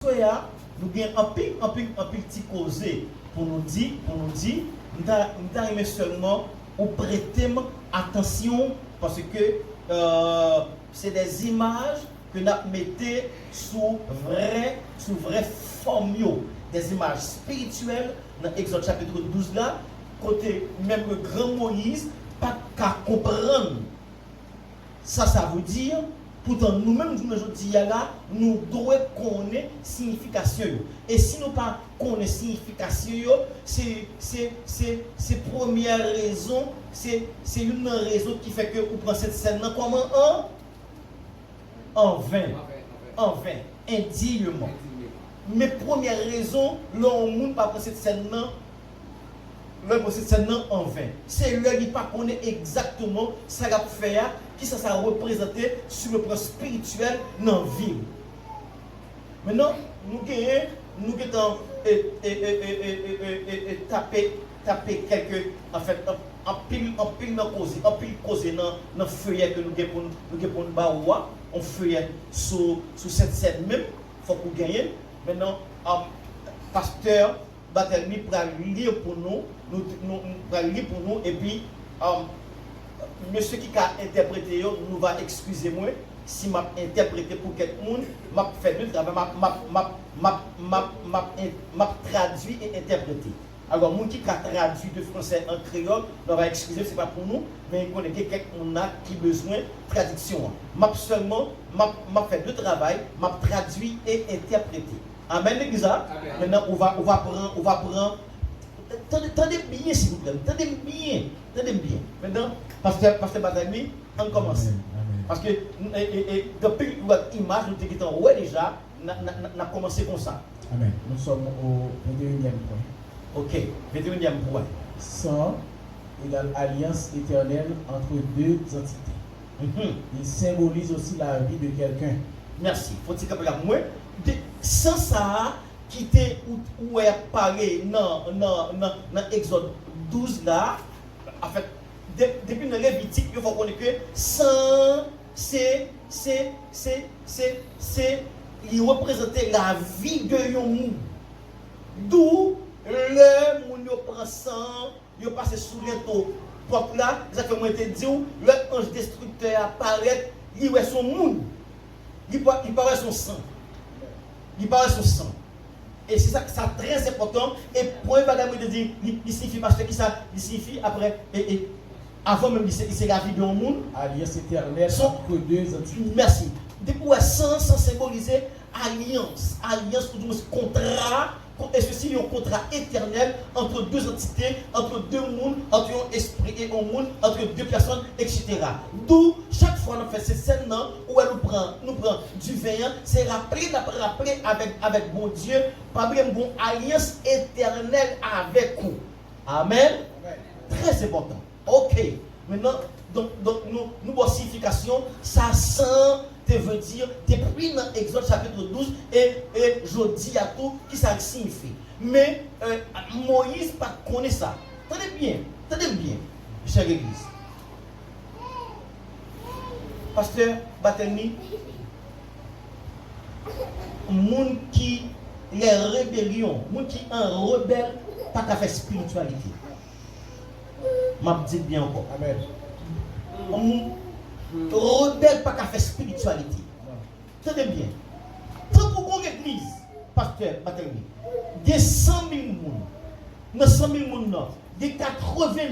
Nous avons un petit causé pour nous dire, nous avons seulement au prêter attention parce que c'est des images que nous mettons sous vraie forme, des images spirituelles dans Exode chapitre 12 là, côté même le grand Moïse, pas qu'à comprendre. Ça veut dire. Pourtant, nous-mêmes, nous devons connaître la signification. Et si nous ne connaissons pas la signification, c'est première raison, c'est une raison qui fait que vous prenez cette scène comme en vain, indignement. Mais première raison, l'homme ne pas prendre cette scène en vain. C'est là qu'il ne connaît pas exactement ce qu'il va faire, qui ça représenter sur le plan spirituel dans la ville. Maintenant, nous avons tapé quelques, en fait, en pile causé dans le feuillet que nous avons on feuillet sur cette scène même, il faut que nous gagnions. Maintenant, pasteur Batelmi pour lire pour nous, et puis monsieur qui a interprété, nous va excuser moi si m'a interprété pour quelqu'un, m'a fait deux travail, m'a traduit et interprété. Alors, moun qui a traduit de français en créole, on va excuser, ce n'est pas pour nous, mais il connaît quelqu'un qui a besoin de traduction. M'a seulement fait deux travail, m'a traduit et interprété. Amen, l'église. Maintenant, on va prendre. Tendez bien, s'il vous plaît. Tendez bien. Maintenant, pasteur Batagli, on commence. Parce que depuis votre image, nous avons déjà, on a commencé comme ça. Amen. Nous sommes au 21e point. Ok, 21e point. Sang égale alliance éternelle entre deux entités. Il symbolise aussi la vie de quelqu'un. Merci. Faut-il que moi, sans ça, qui était où est parlé dans Exode 12 là, en fait, depuis le Lévitique, il faut connaître que sans, il représentait la vie de Yomou. D'où le moun yo prend sang, yo passe sous les taux. Porte là, exactement été dit, le ange destructeur apparaît, il est son moun. Il paraît son sang. Et c'est ça très important. Et pour un bagage de dire, il signifie parce que ça, il signifie après, et avant même, c'est la vie de monde. Alliance éternelle entre deux entités. Merci. Depuis sans symboliser alliance, contrat. Et ceci est un contrat éternel entre deux entités, entre deux mondes, entre un esprit et un monde, entre deux personnes, etc. D'où, chaque fois qu'on fait ces scènes où elle nous prend du vin, c'est rappeler avec bon Dieu, pas une bonne alliance éternelle avec nous. Amen. Très important. Ok. Maintenant, donc nous avons signification, ça sent. Veut dire depuis dans Exode chapitre 12 et je dis à tout qui ça signifie. Mais Moïse pas connaît ça. Tenez bien, chère église. Pasteur Batelmi, moun qui les rébellions, moun qui en rebelle, pas qu'à faire spiritualité. M'a dit bien encore. Amen. Rebelle pas qu'à faire spiritualité. Tenez bien. Tant pour une église, pasteur Batelmi, il y a 100 000 personnes. Dans 100 000 personnes, il y a 80 000.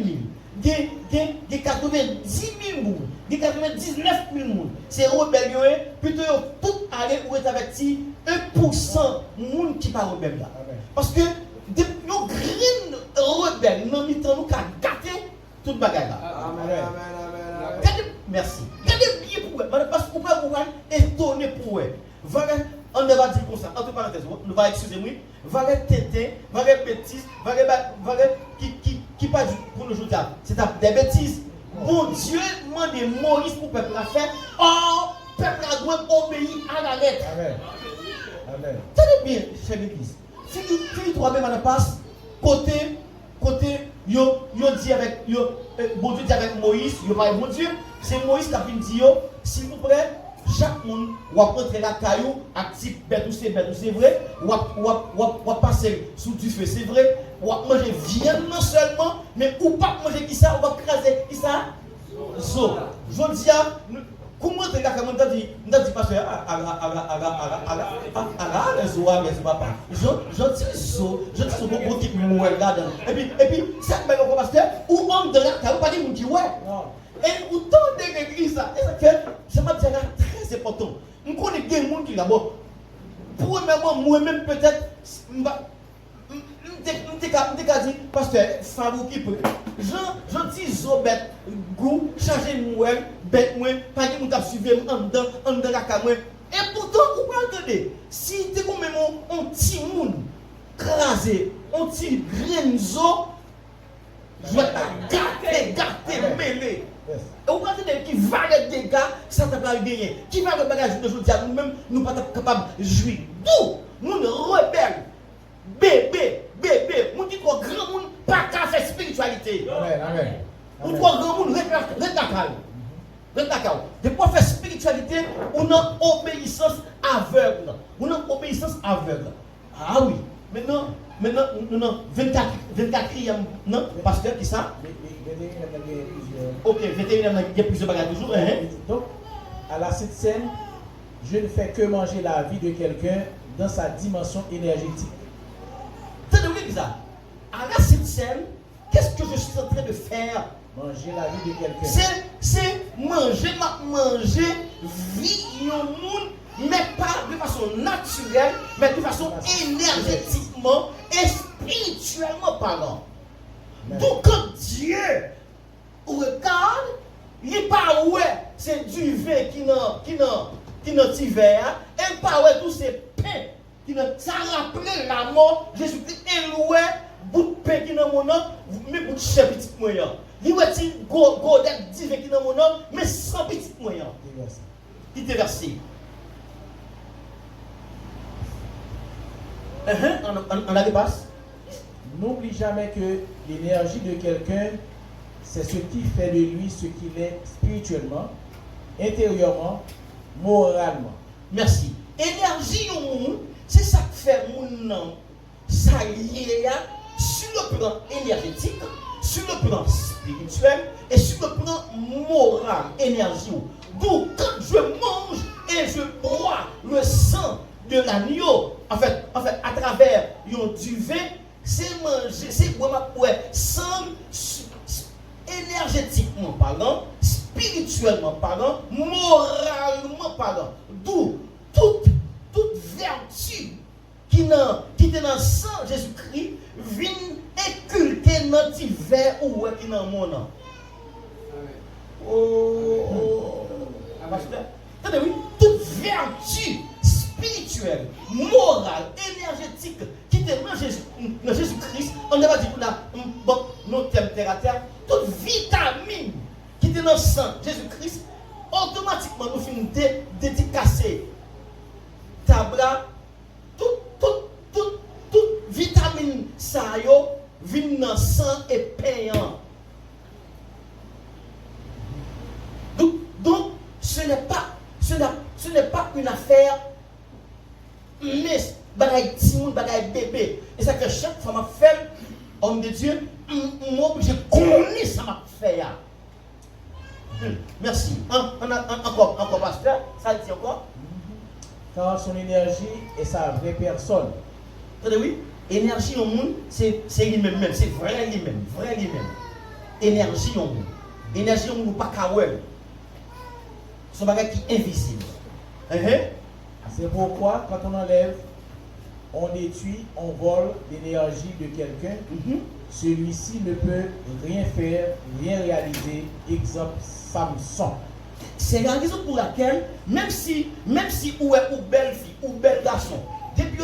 Il y a 90 000 personnes. Il y a 99 000 personnes. C'est rebelle. Plutôt, tout aller où est avec 1% de monde qui n'est pas rebelle là. Parce que nos green rebelles, nous mettons nous qu'à gâter tout le bagage là. Amen. Merci. Regardez bien pour eux. Parce que vous pouvez étonner pour eux. On ne va dire comme ça. Entre parenthèses, nous va excusez-moi. Valet tété, valet bêtises, valet qui pas pour nous jouer. C'est des bêtises. Bon Dieu demande Moïse pour le peuple à faire. Oh, le peuple a doit obéir à la lettre. Amen. Tenez bien, chère l'église. Si toi-même à la passe, côté, yo dit avec, bon Dieu dit avec Moïse, yo parle bon Dieu. C'est Moïse qui a dit, s'il vous plaît, chaque monde va rentrer la caillou, actif, bête ou c'est vrai, va passer sous du feu, c'est vrai, va manger viande non seulement, mais ou pas manger qui ça, on va craser qui ça. So, je dis à comment tu as dit, pasteur, je dis beaucoup qui mourir là-dedans. Et puis, cette belle pasteur, ou homme de la caillou, pas dire qui ouais. Et autant de l'église, ça m'a dit très important. Je connais des gens qui là-bas. Premièrement, moi-même peut-être, je dit, pasteur, Favou qui peut. Je dis, bête, goût, changer moi, bête, moi, pas de monde suivre en dedans la caméra. Et pourtant, vous regardez, si tu as même un petit monde crasé, un petit grenzo, je vais gâter, mêler. Et vous regardez qui va les dégâts, ça t'a pas gagné. Qui va le bagage de aujourd'hui à nous-mêmes, nous ne sommes pas capables de jouir. D'où nous rebelles. Bébé, nous disons que grand monde pas qu'à faire spiritualité. Amen. Nous disons que grand monde reste de quoi faire spiritualité, on a obéissance aveugle. Ah oui, maintenant, nous avons 24e, non, pasteur, qui ça? Ok, 21e, il y a plusieurs bagages toujours. Donc, à la Sainte Seine, je ne fais que manger la vie de quelqu'un dans sa dimension énergétique. C'est ça. À la Sainte Seine, qu'est-ce que je suis en train de faire? Manger la vie de quelqu'un. C'est manger vie de monde, mais pas de façon naturelle, mais de façon énergétiquement et spirituellement parlant. Donc quand Dieu regarde, il n'est pas ouais, c'est du vin qui n'a petit verre, et pas ouais tout ces pains qui n'a ça rappelé la mort, Jésus-Christ est loué, bout de pain qui n'a mon nom, mais bout de chef petit moyen. Il va dire go d'être divin qui n'a mon nom, mais sans petit moyen. Il était versé. On la dépasse. N'oublie jamais que l'énergie de quelqu'un, c'est ce qui fait de lui ce qu'il est spirituellement, intérieurement, moralement. Merci. Énergie au monde, c'est ça qui fait mon nom. Ça y est sur le plan énergétique, sur le plan spirituel et sur le plan moral, énergie. Donc, quand je mange et je bois le sang de l'agneau, en fait, à travers du vin, c'est manger, c'est boire sang énergétiquement parlant, spirituellement parlant, moralement parlant. D'où toute vertu qui est dans le sang de Jésus-Christ vient inculquer dans divers ou qui est dans mon nom. Attendez, oui, toute vertu spirituelle, morale, énergétique qui est dans Jésus-Christ, on ne va dire là, bon, nos termes terre à terre, toute vitamine qui est dans le sang de Jésus-Christ, automatiquement nous finissons dédicacer tabla, toute vitamine ça yo vient dans le sang et payant. Donc ce n'est pas une affaire mais bagaille timon, bagaille bébé. Et ça que chaque fois m'a fait, homme de Dieu, moi je connais ça m'a fait. Merci. Encore pasteur, ça dit encore. Car son énergie est sa vraie personne. Attendez, oui. Énergie au monde, c'est lui-même, c'est vrai lui-même. Énergie au monde. Énergie au monde, pas kawel. C'est un bagage qui est invisible. C'est pourquoi, quand on enlève, on détruit, on vole l'énergie de quelqu'un, celui-ci ne peut rien faire, rien réaliser. Exemple, Samson. C'est la raison pour laquelle, même si ou belle fille, ou bel garçon, depuis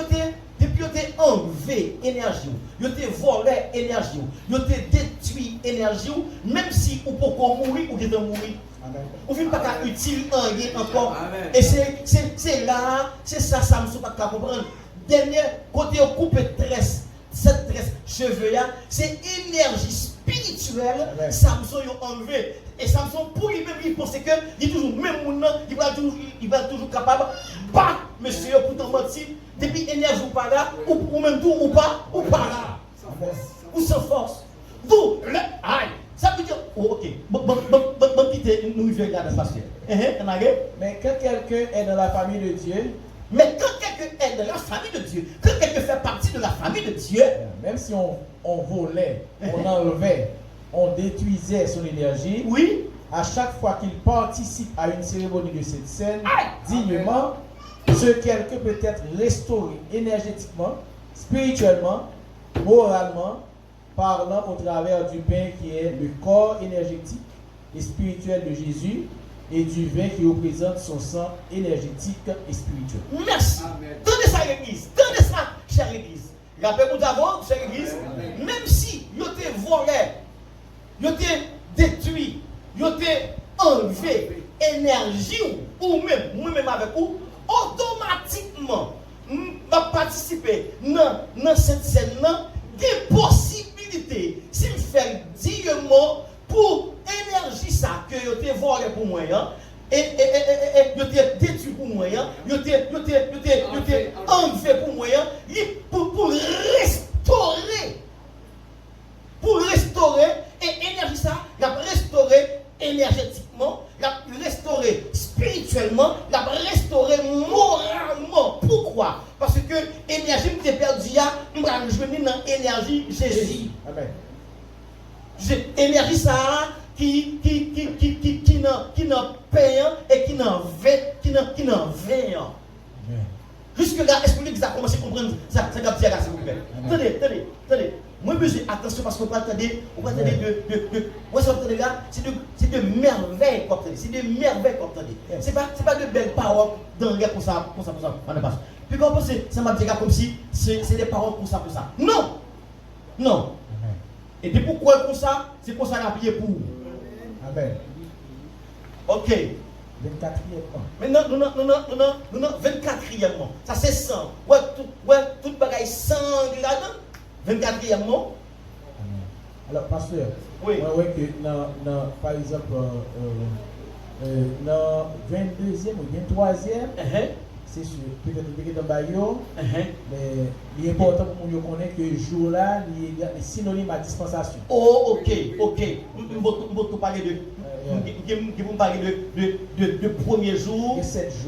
enlevé énergie, vous avez volé énergie, vous avez détruit énergie, même si vous pouvez mourir ou vous pouvez mourir. Vous ne pouvez pas utile encore. Et c'est là, c'est ça, ça ne peut pas comprendre. Dernier côté, on coupe tresse, cette tresse, cheveux, c'est énergie spirituel, Amen. Samson a enlevé. Et Samson, pour lui-même, il pensait que il est toujours même monde, il va toujours capable de battre monsieur pour t'en mentir. Depuis énergie ou pas là, ou même tout ou pas là. Ou sans force. Vous, aïe. Ça veut dire, oh, ok, bon, quitter, nous vivons là dans le passé. Mais quand quelqu'un est dans la famille de Dieu, Mais quand quelqu'un est dans la famille de Dieu, quand quelqu'un fait partie de la famille de Dieu, même si on volait, on enlevait, on détruisait son énergie, oui, à chaque fois qu'il participe à une cérémonie de cette scène, aïe, dignement, ce quelqu'un peut être restauré énergétiquement, spirituellement, moralement, parlant au travers du pain qui est le corps énergétique et spirituel de Jésus et du vin qui représente son sang énergétique et spirituel. merci. Donnez ça à l'église, donnez ça, chère église. Rappelez-vous d'abord, chère église, même si vous êtes volé, vous êtes détruit, vous êtes enlevé énergie ou même, moi-même avec vous, automatiquement, va participer dans cette scène-là, des possibilités, si je fais dignement pour énergie ça que vous avez volé pour moi, et vous avez détruit pour moi, vous avez enlevé pour moi, pour restaurer, et énergie ça, il a restauré énergétiquement, il a restauré spirituellement, il a restauré moralement. Pourquoi? Parce que l'énergie que tu as perdue, je vais dans l'énergie Jésus. Amen. Énergie ça qui n'a payant et qui n'a veillant. Jusque là, est-ce que l'Église a commencé à comprendre ça? Ça va dire, s'il vous plaît. Attendez. Moi, besoin attention parce qu'on va attendre c'est de merveilles qu'on entend. C'est de merveilles qu'on entend. C'est pas de belles paroles dans l'air comme ça. Puis quand on pense, ça m'a dit comme si c'est des paroles comme ça. Non. Et puis pourquoi comme ça? C'est pour ça qu'on a prié pour. Amen. Ok. 24e. Maintenant, 24e. Ça c'est 100. Ouais, tout bagaille 100 là-dedans. 24e. Alors, pasteur, oui. Que par exemple, dans 22e ou 23e, c'est sûr, peut-être dans Bayo, mais il est important pour nous connaître que ce jour-là, il y a des synonymes à dispensation. Oh, ok. Je vais parler de premier jour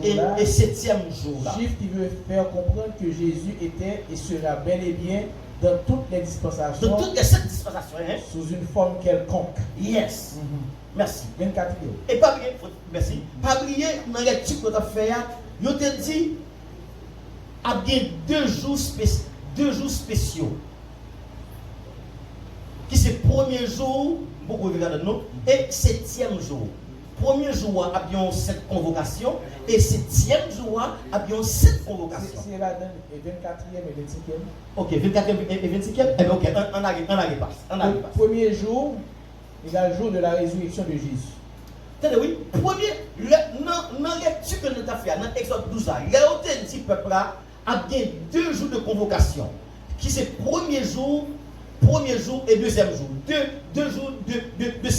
et 7e jour. Juif qui veut faire comprendre que Jésus était et sera bel et bien dans toutes les dispensations. Dans toutes les 7 dispensations. Sous une forme quelconque. Yes. Merci. 24e. Et pas oublier, merci. Pas oublier dans les trucs que tu as fait, je te dis, il y a 2 jours spéciaux. Qui c'est premier jour, beaucoup regardent nous, et 7e jour. Premier jour, il y a 7 convocations, et 7e jour, il y a 7 convocations. C'est là dans 24e et 25e. Ok, 24e et 25e. Eh bien, ok, on arrive pas. Le premier jour, il y a le jour de la résurrection de Jésus. Attendez, oui. Premier, dans lecture que nous avons fait, dans Exode 12, il y a un petit peuple là, il y a 2 jours de convocation. Qui c'est premier jour et 2e jour. 2 jours de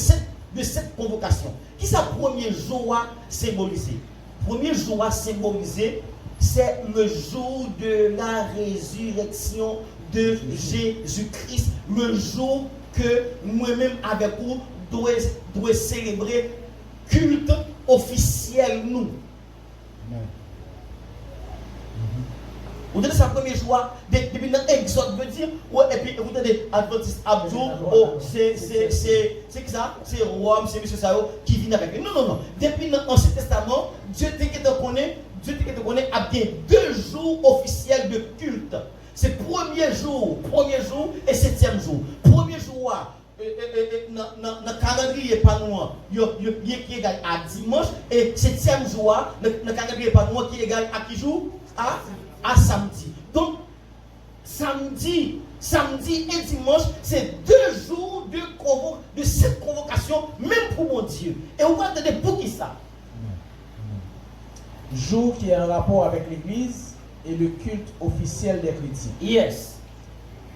7 convocations. Qui ça premier jour à symboliser? Premier jour à symboliser, c'est le jour de la résurrection de Jésus-Christ. Le jour que moi-même avec vous doit célébrer culte officiel nous. Vous donnez ça premier jour, depuis l'Exode, veut dire, et puis vous donnez Adventiste Abdou, c'est qui ça? C'est Rome, c'est M. Sao qui vient avec lui. Non. Depuis l'Ancien Testament, Dieu te connaît, a bien 2 jours officiels de culte. C'est premier jour et 7e jour. Premier jour, dans le calendrier pas noir, qui est égal à dimanche, et 7e jour, dans le calendrier pas noir, qui est égal à qui jour? À samedi. Donc, samedi et dimanche, c'est 2 jours de cette convocation, même pour mon Dieu. Et on va entendre pour qui ça? Jour qui est en rapport avec l'Église et le culte officiel des chrétiens. Yes.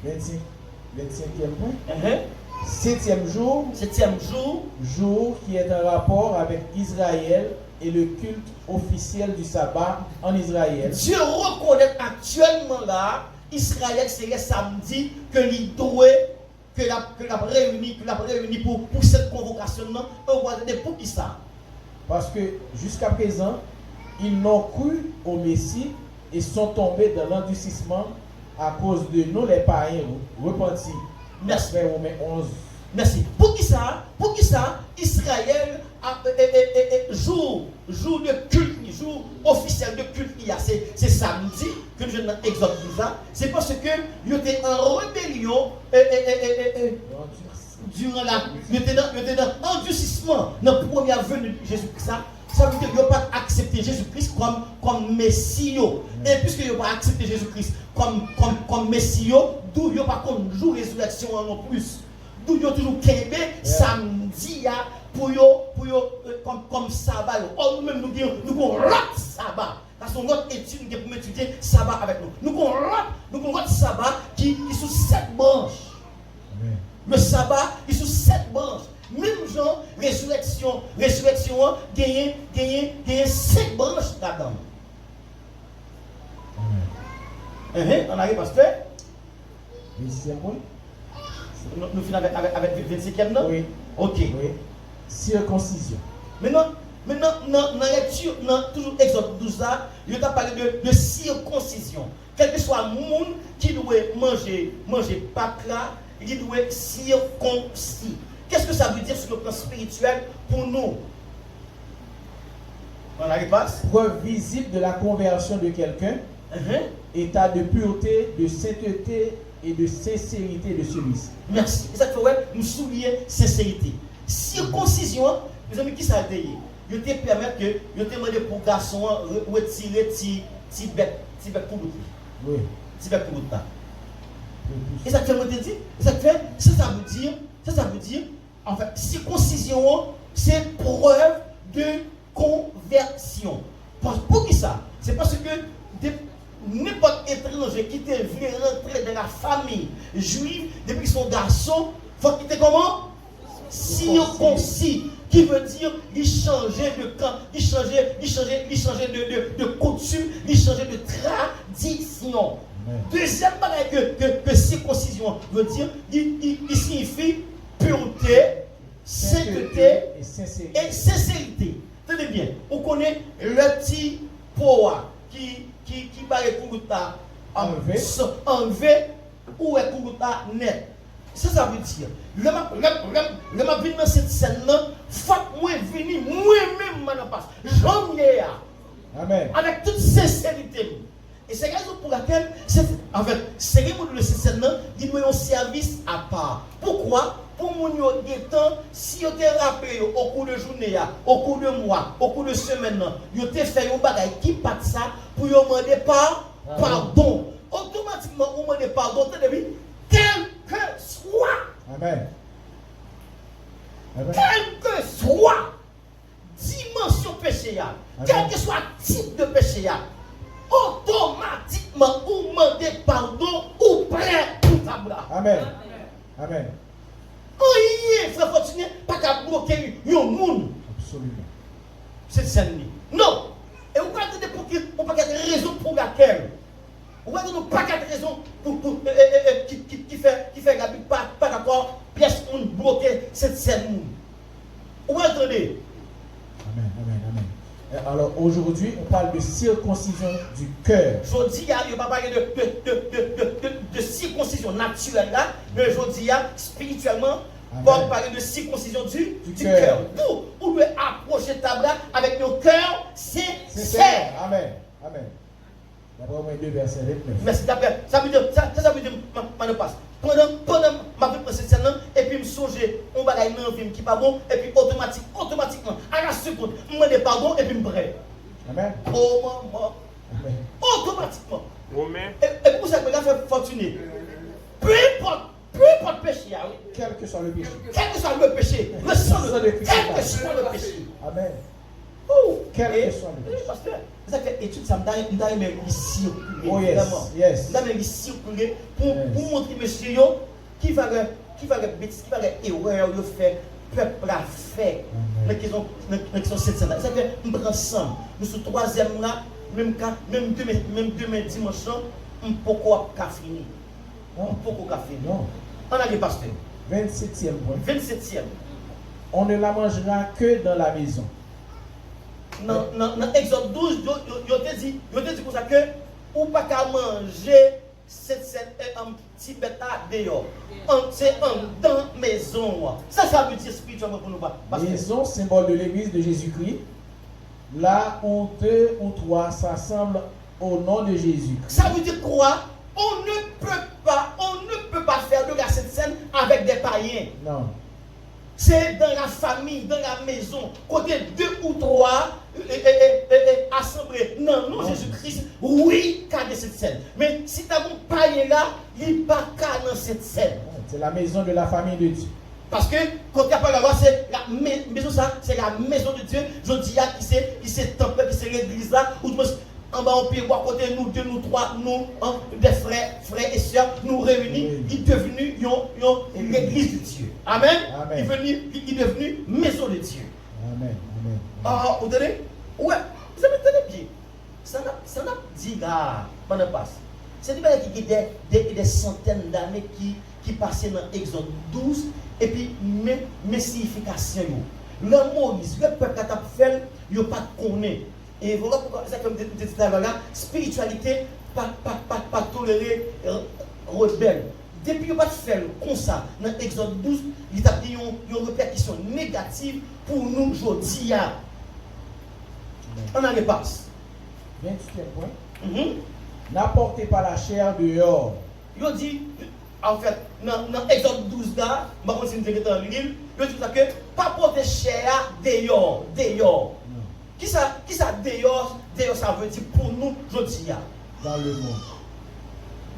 25e point. Septième jour, jour qui est en rapport avec Israël et le culte officiel du sabbat en Israël. Dieu reconnaît actuellement là, Israël c'est le samedi que il doit que la réuni pour cette convocation là, pour qui ça? Parce que jusqu'à présent, ils n'ont cru au Messie et sont tombés dans l'endurcissement à cause de nous les païens repentis. Merci. Romains 11. Merci. Pour qui ça, Israël a jour de culte, jour officiel de culte, c'est samedi que nous avons Exode 12. C'est parce que ils étaient en rébellion durant ils étaient dans endurcissement dans la première venue de Jésus-Christ. Ça veut dire qu'ils n'ont pas accepté Jésus-Christ comme Messie. Et puisqu'ils n'ont pas accepté Jésus-Christ comme Messie, d'où ils n'ont pas comme jour de résurrection en plus. D'où ils ont toujours kébé samedi comme sabbat. Or nous-mêmes nous avons l'autre sabbat. Parce que notre étude nous pour étudier sabbat avec nous. Nous avons l'autre sabbat qui est sous 7 branches. Le sabbat est sous 7 branches. Même genre, résurrection, gagne 5 branches là-dedans. On arrive, pasteur. 26e point. Nous finissons avec 25e, non? Oui. Ok. Oui. Circoncision. Maintenant, dans la lecture, toujours Exode 12, il a parlé de circoncision. Quel que soit le monde qui doit manger Pâques là, il doit circoncis. Qu'est-ce que ça veut dire sur le plan spirituel pour nous? On arrive pas? Preuve visible de la conversion de quelqu'un, état de pureté, de sainteté et de sincérité de celui-ci. Merci. C'est ça qu'il faut nous souligner sincérité. Circoncision, les amis, qui ça a été? Il te permet que, il te demande pour garçon retirer petit bec pour l'autre. Oui. Petit bec pour l'autre. Et ça que je te dis, ça veut dire, en fait, circoncision, c'est preuve de conversion. Pour qui ça? C'est parce que n'importe étranger qui te vient rentrer dans la famille juive, depuis son garçon, il faut qu'il te comment? Circoncis. Qui veut dire, il changeait de camp, il changeait de coutume, il changeait de tradition. Deuxième bagage que circoncision veut dire, il signifie pureté, sainteté et sincérité. Tenez bien, on connaît le petit poa qui paraît Kourouta enlevé ou est Kourouta net. Ça veut dire, le m'a venu dans cette scène-là, faut moi venir, moi-même, j'en ai. Amen. Avec toute sincérité. Et c'est la raison pour laquelle, en fait, c'est de cette scène-là, il doit un service à part. Pourquoi? Pour mon temps, si vous te rappelé au cours de journée, au cours de mois, au cours de semaine, vous te fait un bagage qui pas ça pour vous demander pardon. Automatiquement, vous demandez pardon, quel que soit. Amen. Quel que soit dimension péché, quel que soit type de péché, automatiquement, vous demandez pardon ou prêt pour tabla. Amen. Amen. Il faut continuer, pas qu'à bloquer un monde. Absolument. Cette scène-là. Non. Et vous ne pouvez pas dire pour pas qu'il y ait des raisons pour laquelle. Vous ne pouvez pas qu'il y ait des raisons qui fait la Bible pas d'accord, pièce pour bloquer cette scène. Vous entendez? Amen, amen, amen. Alors aujourd'hui, on parle de circoncision du cœur. Je dis, il ne va pas parler de circoncision naturelle là, mais je dis, spirituellement, on va parler de circoncision du cœur. Vous devez approcher ta bras avec un cœur sincère. Amen, amen. D'après Romains 2, verset 29. Merci, d'après. Ça veut dire, je passe. Pendant ma vie pour cette scène, et puis me songer, on va gagner un film qui n'est pas bon, et puis automatiquement, à la seconde, je me demande pardon, et puis me brûle. Amen. Oh maman. Amen. Automatiquement. Amen. Et pour ça que je fait fortuner. Peu importe le péché, Quel que soit le péché. quel que soit le péché, le sang, quel que soit le péché. Amen. Oh, Quel que soit le péché. Pasteur, c'est ça que l'étude, ça me donne même circuler. Oh yes, yes. Ça me circuler pour montrer monsieur qui va qui va bêtise, qui va erreur, il fait, peuple a fait. Mais qui sont 700 là. C'est que nous prenons ensemble. Nous sommes troisième là, même demain dimanche, on peut pas finir. On peut pas finir. Non. On a les pasteurs. 27e point. 27e. On ne la mangera que dans la maison. Dans Exode 12, il te dit pour ça que ou pas qu'à manger un petit bétail dehors. C'est dans la maison. Ça veut dire spirituellement pour nous. Maison, symbole de l'église de Jésus-Christ. Là où 2 ou 3 s'assemblent au nom de Jésus. Ça veut dire quoi? On ne peut pas faire de la Sainte Seine avec des païens. Non. C'est dans la famille, dans la maison, côté 2 ou 3 assemblés. Non, Jésus-Christ, oui, qu'à de cette scène. Mais si tu as un païen là, il n'est pas qu'à dans cette scène. C'est la maison de la famille de Dieu. Parce que quand tu parles là, c'est la maison, ça, c'est la maison de Dieu. Je dis à qui c'est temple, qui c'est l'église là, où en bas, on peut voir côté nous, 2, nous 3, nous, des frères et sœurs, nous réunis, il est devenu l'église de Dieu. Amen. Amen. Il est devenu maison de Dieu. Amen. Amen. Ah, vous entendez? Ouais, vous entendez bien. Ça n'a dit là, pendant le passé. C'est des choses qui ont des centaines d'années qui passaient dans Exode 12, et puis, mes significations. Le Moïse, le peuple qui a fait, il n'a pas connu. Et voilà pourquoi, c'est comme je disais tout à l'heure, spiritualité, pas tolérer rebelle. Depuis qu'il n'a pas fait comme ça, dans Exode 12, il a dit une répercussion négative pour nous aujourd'hui. On a les passes. 28e point. N'apportez pas la chair dehors. Il dit, en fait, dans Exode 12, là, je vais continuer dans le livre, il dit que pas porter chair dehors. Qui ça dehors? Dehors, ça veut dire pour nous, aujourd'hui. Dans le monde.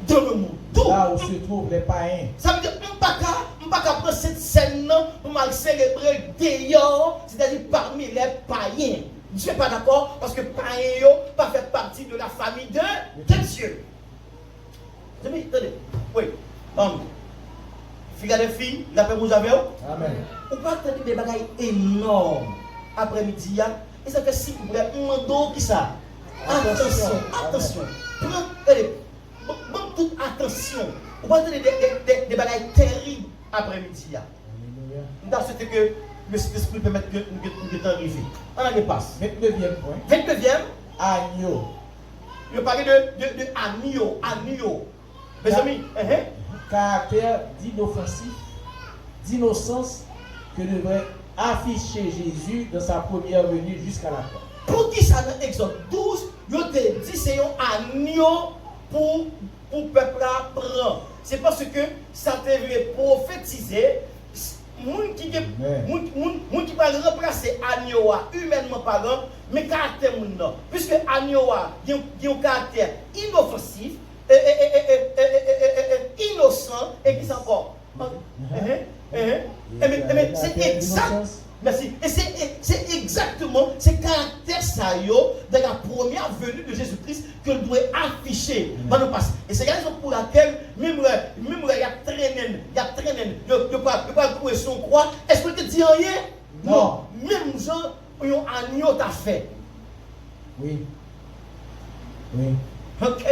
Dans le monde. Là où se trouvent les païens. Ça veut dire, on ne peut pas prendre cette scène pour mal célébrer dehors, c'est-à-dire parmi les païens. Je ne suis pas d'accord parce que païens ne pas fait partie de la famille de Dieu. Attendez. Oui. Fille des filles, la paix vous avez. Amen. On peut entendre des bagailles énormes après-midi. Et ça fait si vous voulez, on demande qui ça? Attention. Prends toute attention. On va entendre des bagailles terribles après-midi. Dans ce que l'esprit permet que nous arrivions. On a des passes. 29e point. 29e. Agneau. Je parlais de agneau. Mes amis, Caractère d'innocence que devrait afficher Jésus dans sa première venue jusqu'à la fin. Pour qui ça dans Exode 12, il te dit c'est un agneau pour le peuple à prendre. C'est parce que ça devait prophétiser. Moun qui va remplacer agneau humainement parlant, mais caractère moun non. Puisque agneau a un caractère inoffensif, innocent et qui s'encore. Mais c'est exact. Merci. Et c'est exactement ces caractères ça dans la première venue de Jésus-Christ que nous devons afficher. Et c'est la raison pour laquelle même il y a traîné, il pas trouver son croix. Est-ce que tu dis rien? Non. Même gens ont un agneau t'a fait. Oui. Ok.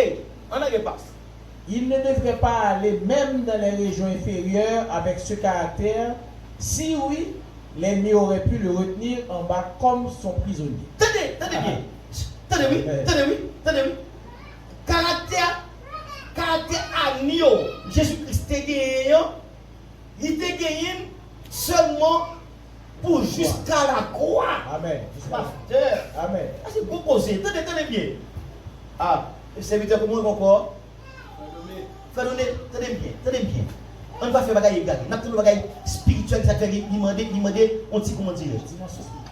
On a les passes. Il ne devrait pas aller même dans les régions inférieures avec ce caractère. Si oui, l'ennemi aurait pu le retenir en bas comme son prisonnier. Tenez bien. Tenez oui. Caractère agneau. Jésus-Christ était gagné. Il était gagné seulement pour jusqu'à la croix. Amen. Pasteur. Amen. C'est proposé. Tenez bien. Le serviteur comme moi encore. Tenez bien. On va faire bagaille égal. On a tout le bagaille spirituel, ça fait demander, on dit comment dire.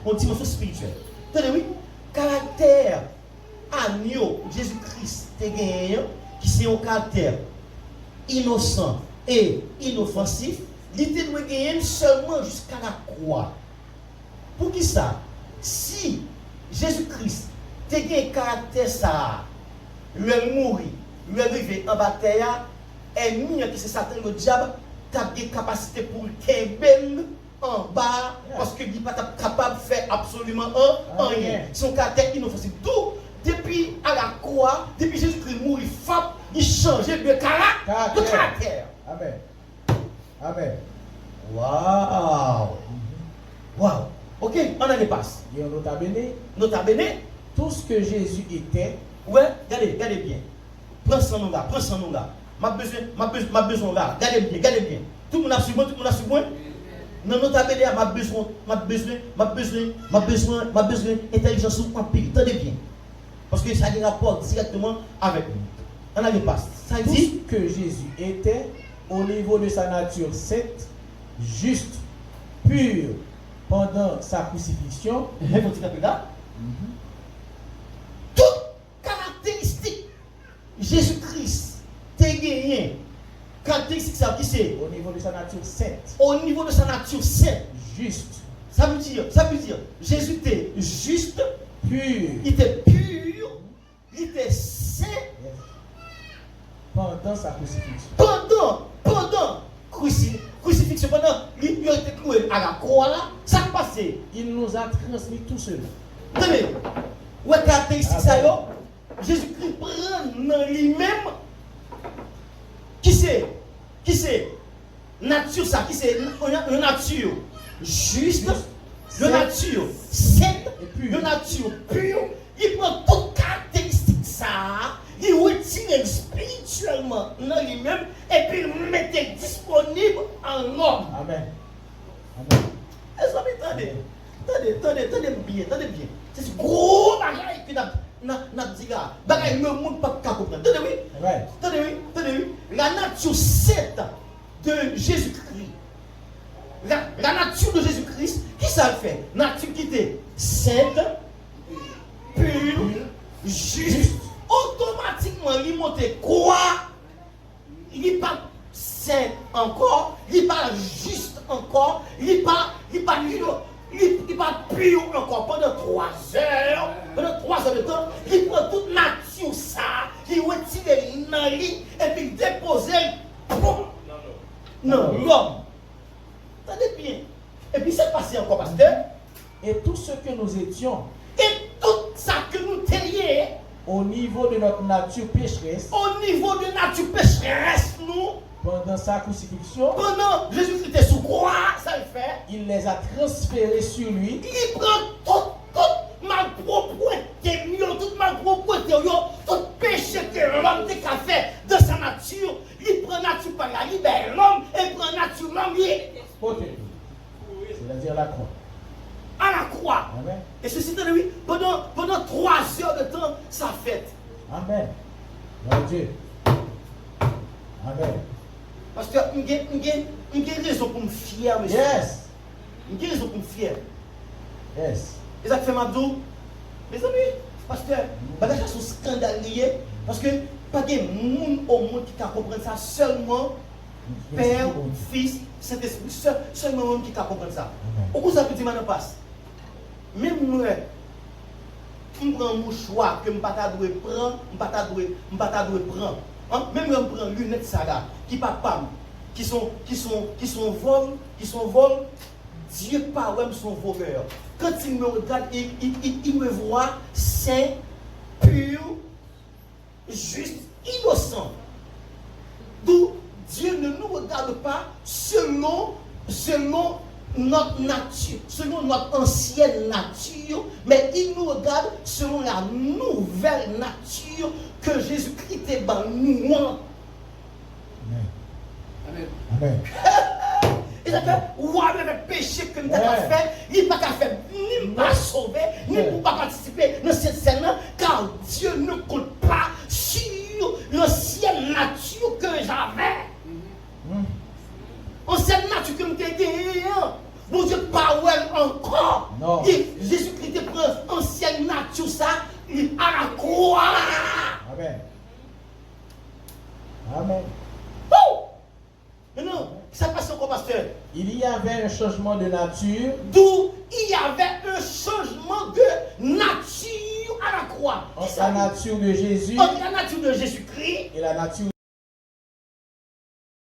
On dit dimension spirituelle. Tenez oui. Caractère agneau Jésus-Christ est gagné, qui c'est un caractère innocent et inoffensif. Il doit gagner seulement jusqu'à la croix. Pour qui ça? Si Jésus-Christ a gagné un caractère ça, il mourir, il arrive en bataille, ennemi qui c'est Satan le diable, as des capacités pour le belle en bas, parce qu'il n'est pas capable de faire absolument rien. Son caractère inoffensif. Tout, depuis à la croix, depuis Jésus-Christ mourit, il change de caractère. Amen. Amen. Waouh. Waouh. Ok, on en passe. Et nota bene, Nota bene. tout ce que Jésus était. Ouais, regardez bien. Prends son nom là, prends son nom là. Ma besoin là. Regardez bien. Tout le monde a suivi, Non, nota bene, ma besoin, intelligence ou empire. Tenez bien. Parce que ça a des rapports directement avec nous. On en passe. Ça Tout dit ce que Jésus était au niveau de sa nature sainte, juste, pure, pendant sa crucifixion. Toute caractéristique Jésus-Christ t'a gagné. Caractéristique ça qui c'est Au niveau de sa nature sainte. au niveau de sa nature sainte. Juste. Ça veut dire Jésus était juste, Pur. il était pur, il était saint Pendant sa crucifixion. pendant crucifixion, pendant il a été cloué à la croix là, ça passé. Il nous a transmis tout cela. Tenez, ouais caractéristique ça yo, Jésus-Christ prend dans lui-même qui c'est nature ça, qui c'est une nature juste, une nature sainte, une nature pure. Il prend toute caractéristique ça, il retire spirituellement dans lui-même et puis il met disponible en l'homme. Amen. Amen. Attendez bien. C'est ce gros bagage que n'a dit là. Bagage le monde pas comprendre. Attendez oui. La nature sainte de Jésus-Christ. La nature de Jésus-Christ, qui ça le fait? Nature qui était sainte, pure, juste. Automatiquement, il monte quoi? Il n'est pas saint encore, il n'est pas juste encore, il n'est pas pur encore. Pendant 3 heures, de temps, il prend toute nature ça, il retire dans lui et puis il dépose non, l'homme. Attendez bien. Et puis c'est passé encore, pasteur. Et tout ce que nous étions, Et tout ça que nous tenions, au niveau de notre nature pécheresse, au niveau de nature pécheresse, nous, pendant sa crucifixion, pendant Jésus-Christ était sous croix, ça le fait. il les a transférés sur lui. Il prend toute malpropreté, toute malpropreté, tout péché que l'homme a fait de sa nature. Il prend nature par la libère l'homme et prend nature l'homme, C'est-à-dire la croix. à la croix. Amen. Et ceci, lui, pendant 3 heures de temps, ça fait. Amen. Mon Dieu. Amen. Parce que j'ai raison pour me fier, monsieur. Yes. J'ai raison pour me fier. Yes. Et ça fait ma dou. Mes amis, parce que bagage sont scandaleux. Parce que pas de monde au monde qui comprendre ça, seulement Père, Fils, Saint-Esprit, seulement monde qui comprendre ça. Au coup ça peut dire maintenant passe. Même nous, on prend un mouchoir que je ne pas prendre, je pas prendre. Hein? Même on prend lunettes ça là, qui papa, qui sont vol, Dieu pas même son voleur. Quand il me regarde, il me voit saint, pur, juste, innocent. D'où Dieu ne nous regarde pas selon notre nature, selon notre ancienne nature, mais il nous regarde selon la nouvelle nature que Jésus-Christ est dans nous. Amen. Amen. Il a fait, ouais, le péché que nous avons fait, il n'a pas qu'à faire, ni pas sauver, ni pour pas participer dans cette scène-là, car Dieu ne compte pas sur l'ancienne nature que j'avais. Ancienne nature que nous avons gagné. Bon Dieu, pas encore. Non. Jésus-Christ prend ancienne nature, ça, à la croix. Amen. Amen. Oh! Maintenant, ça passe encore, pasteur. Il y avait un changement de nature. D'où il y avait un changement de nature à la croix. Entre la nature de Jésus Entre la nature de Jésus-Christ et la nature